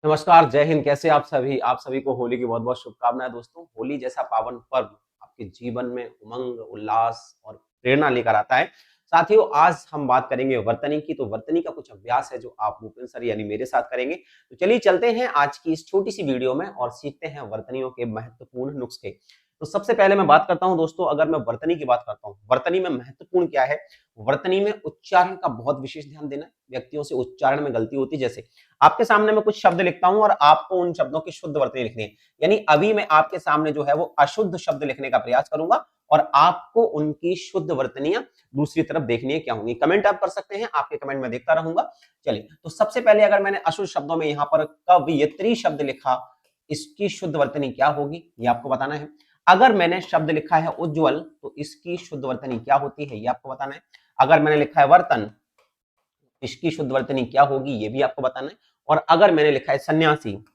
नमस्कार, जय हिंद। कैसे आप सभी को होली की बहुत-बहुत शुभकामनाएँ दोस्तों। होली जैसा पावन पर्व आपके जीवन में उमंग, उल्लास और प्रेरणा लेकर आता है। साथियों, आज हम बात करेंगे वर्तनी की। तो वर्तनी का कुछ अभ्यास है जो आप भूपेंद्र सर यानी मेरे साथ करेंगे। तो चलिए चलते हैं आज की इस छोटी-सी वीडियो में और सीखते हैं वर्तनियों के महत्वपूर्ण नुस्खे। तो सबसे पहले मैं बात करता हूँ दोस्तों, अगर मैं वर्तनी की बात करता हूँ, वर्तनी में महत्वपूर्ण क्या है? वर्तनी में उच्चारण का बहुत विशेष ध्यान देना है। व्यक्तियों से उच्चारण में गलती होती है, जैसे आपके सामने मैं कुछ शब्द लिखता हूं और आपको उन शब्दों की शुद्ध वर्तनी लिखनी है। यानी अभी मैं आपके सामने जो है वो अशुद्ध शब्द लिखने का प्रयास करूंगा और आपको उनकी शुद्ध वर्तनियां दूसरी तरफ देखनी है क्या होंगी। कमेंट आप कर सकते हैं, आपके कमेंट में देखता रहूंगा। चलिए, तो सबसे पहले अगर मैंने अशुद्ध शब्दों में यहां पर कवयित्री शब्द लिखा, इसकी शुद्ध वर्तनी क्या होगी ये आपको बताना है। अगर मैंने शब्द लिखा है उज्ज्वल, तो इसकी शुद्ध वर्तनी क्या होती है ये आपको बताना है। अगर मैंने लिखा है वर्तन, इसकी शुद्ध वर्तनी क्या होगी ये भी आपको बताना है। और अगर मैंने लिखा है सन्यासी,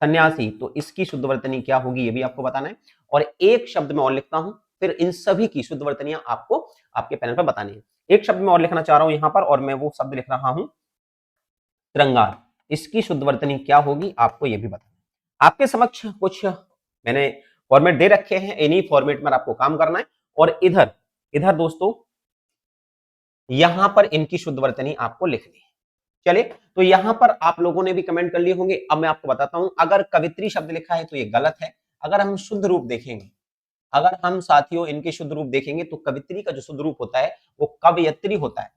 सन्यासी, तो इसकी शुद्ध वर्तनी क्या होगी ये भी आपको बताना है। और एक शब्द मैं और लिखता हूं, फिर इन सभी की शुद्ध वर्तनियां आपको आपके पैनल पर बतानी है। एक शब्द मैं और लिखना चाह रहा हूं यहां पर, और मैं वो शब्द लिख रहा हूं श्रृंगार। इसकी शुद्ध वर्तनी क्या होगी आपको ये भी बताना है। आपके समक्ष कुछ मैंने फॉर्मेट दे रखे हैं, इन्हीं फॉर्मेट में आपको काम करना है। और इधर इधर दोस्तों, यहां पर इनकी शुद्ध वर्तनी आपको लिखनी है। चलिए, तो यहां पर आप लोगों ने भी कमेंट कर लिए होंगे। अब मैं आपको बताता हूं, अगर कवित्री शब्द लिखा है तो ये गलत है। अगर हम शुद्ध रूप देखेंगे, अगर हम साथियों इनके शुद्ध रूप देखेंगे, तो कवित्री का जो शुद्ध रूप होता है वो कवयत्री होता है।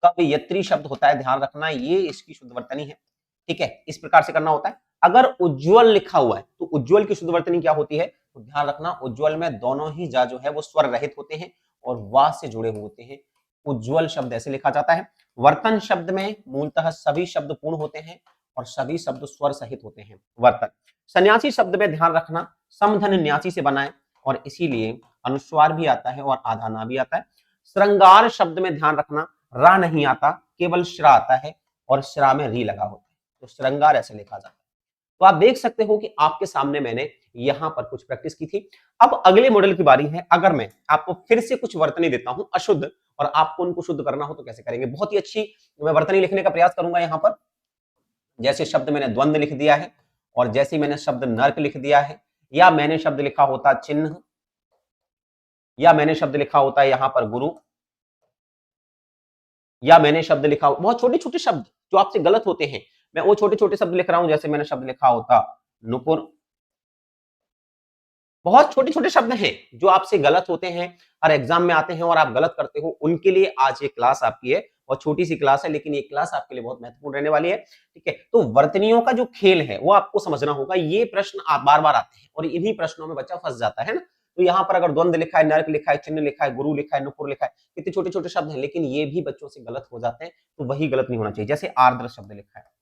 कवयत्री शब्द होता है, ध्यान रखना, ये इसकी शुद्ध वर्तनी है। ठीक है, इस प्रकार से करना होता है। अगर उज्ज्वल लिखा हुआ है तो उज्ज्वल की शुद्ध वर्तनी क्या होती है, तो ध्यान रखना, उज्ज्वल में दोनों ही जा जो है वो स्वर रहित होते हैं और वा से जुड़े हुए होते हैं। उज्ज्वल शब्द ऐसे लिखा जाता है। वर्तन शब्द में मूलतः सभी शब्द पूर्ण होते हैं और सभी शब्द स्वर सहित होते हैं। वर्तन। सन्यासी शब्द में ध्यान रखना, समधन न्यासी से बना है और इसीलिए अनुस्वार भी आता है और आधा ना भी आता है। श्रृंगार शब्द में ध्यान रखना, रा नहीं आता, केवल श्रा आता है और श्रा में री लगा होता है, तो श्रृंगार ऐसे लिखा जाता है। तो आप देख सकते हो कि आपके सामने मैंने यहां पर कुछ प्रैक्टिस की थी। अब अगले मॉडल की बारी है। अगर मैं आपको फिर से कुछ वर्तनी देता हूं अशुद्ध, और आपको उनको शुद्ध करना हो तो कैसे करेंगे, बहुत ही अच्छी मैं वर्तनी लिखने का प्रयास करूंगा यहां पर। जैसे शब्द मैंने द्वंद लिख दिया है, और जैसे मैंने शब्द नर्क लिख दिया है, या मैंने शब्द लिखा होता चिन्ह, या मैंने शब्द लिखा होता है यहां पर गुरु, या मैंने शब्द लिखा, बहुत छोटे छोटे शब्द जो आपसे गलत होते हैं, मैं वो छोटे छोटे शब्द लिख रहा हूं। जैसे मैंने शब्द लिखा होता नुपुर, बहुत छोटे छोटे शब्द हैं जो आपसे गलत होते हैं और एग्जाम में आते हैं और आप गलत करते हो। उनके लिए आज ये क्लास आपकी है, और छोटी सी क्लास है, लेकिन ये क्लास आपके लिए बहुत महत्वपूर्ण रहने वाली है। ठीक है, तो वर्तनियों का जो खेल है वो आपको समझना होगा। ये प्रश्न आप बार बार आते हैं और इन्हीं प्रश्नों में बच्चा फंस जाता है ना। तो यहाँ पर अगर द्वंद लिखा है, नर्क लिखा है, चिन्ह लिखा है, गुरु लिखा है, नुपुर लिखा है, कितने छोटे छोटे शब्द हैं, लेकिन ये भी बच्चों से गलत हो जाते हैं। तो वही गलत नहीं होना चाहिए। जैसे आर्द्र शब्द लिखा है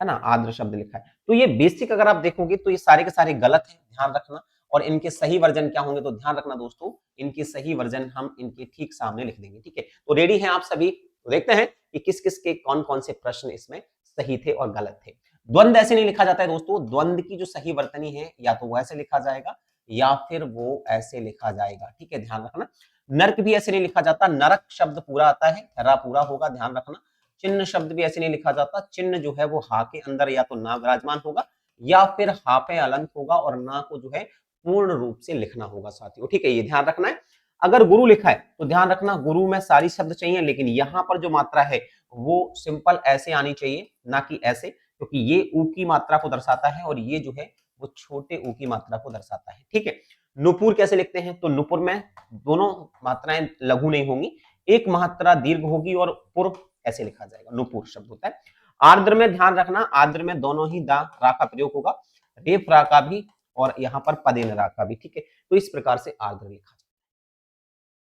ना, आर्द्र शब्द लिखा है, तो ये बेसिक अगर आप देखोगे तो ये सारे के सारे गलत हैं, ध्यान रखना। और इनके सही वर्जन क्या होंगे, तो ध्यान रखना दोस्तों, इनके सही वर्जन हम इनके ठीक सामने लिख देंगे। ठीक है, तो रेडी हैं आप सभी? तो देखते हैं कि किस किस के कौन कौन से प्रश्न इसमें सही थे और गलत थे। द्वंद ऐसे नहीं लिखा जाता है दोस्तों। द्वंद की जो सही वर्तनी है, या तो वो ऐसे लिखा जाएगा या फिर वो ऐसे लिखा जाएगा। ठीक है, ध्यान रखना। नर्क भी ऐसे नहीं लिखा जाता, नरक शब्द पूरा आता है, रा पूरा होगा, ध्यान रखना। चिन्ह शब्द भी ऐसे नहीं लिखा जाता, चिन्ह जो है वो हा के अंदर या तो ना विराजमान होगा या फिर हा पे अलंत होगा, और ना को जो है पूर्ण रूप से लिखना होगा साथियों। ठीक है, ये ध्यान रखना है। अगर गुरु लिखा है तो ध्यान रखना, गुरु में सारी शब्द चाहिए, लेकिन यहां पर जो मात्रा है वो सिंपल ऐसे आनी चाहिए, ना कि ऐसे, क्योंकि ये ऊ की मात्रा को दर्शाता है और ये जो है वो छोटे ऊ की मात्रा को दर्शाता है। ठीक है, नुपुर कैसे लिखते हैं, तो नुपुर में दोनों मात्राएं लघु नहीं होंगी, एक मात्रा दीर्घ होगी और पुर ऐसे लिखा जाएगा, नुपुर शब्द होता है। आर्द्र में ध्यान रखना, आर्द्र में दोनों ही दा रा का प्रयोग होगा, रेफ रा का भी और यहाँ पर पदेन रा का भी। ठीक है, तो इस प्रकार से आर्द्र लिखा जाए।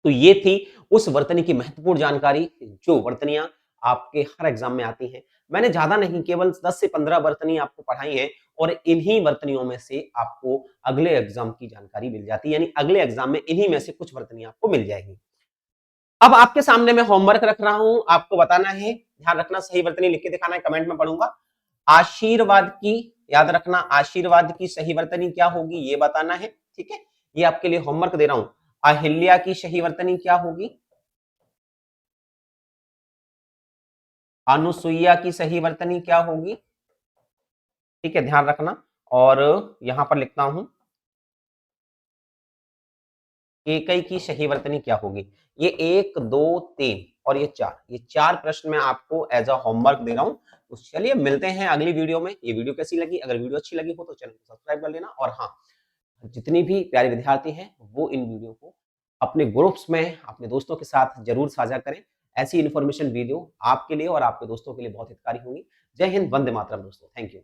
तो ये थी उस वर्तनी की महत्वपूर्ण जानकारी, जो वर्तनियां आपके हर एग्जाम में आती हैं। मैंने ज्यादा नहीं, केवल 10 से 15 वर्तनी आपको पढ़ाई है, और इन्हीं वर्तनियों में से आपको अगले एग्जाम की जानकारी मिल जाती है। यानी अगले एग्जाम में इन्हीं में से कुछ वर्तनी आपको मिल जाएगी। अब आपके सामने मैं होमवर्क रख रहा हूं, आपको बताना है, ध्यान रखना, सही वर्तनी लिख के दिखाना है, कमेंट में पढ़ूंगा। आशीर्वाद की, याद रखना, आशीर्वाद की सही वर्तनी क्या होगी ये बताना है। ठीक है, ये आपके लिए होमवर्क दे रहा हूं। अहिल्या की सही वर्तनी क्या होगी, अनुसुईया की सही वर्तनी क्या होगी, ठीक है, ध्यान रखना। और यहाँ पर लिखता हूँ, केकई की सही वर्तनी क्या होगी? ये 1, 2, 3 और ये 4 प्रश्न मैं आपको एज़ अ होमवर्क दे रहा हूँ। तो चलिए मिलते हैं अगली वीडियो में। ये वीडियो कैसी लगी? अगर वीडियो अच्छी लगी हो तो चैनल को सब्सक्राइब कर लेना और हाँ, जितनी भी प्यारे विद्यार्थी हैं, वो इन वीडियो को अपने ग्रुप्स में अपने दोस्तों के साथ ज़रूर साझा करें। ऐसी इन्फॉर्मेशन वीडियो आपके लिए और आपके दोस्तों के लिए बहुत हितकारी होंगी। जय हिंद, वंदे मातरम दोस्तों। Thank you.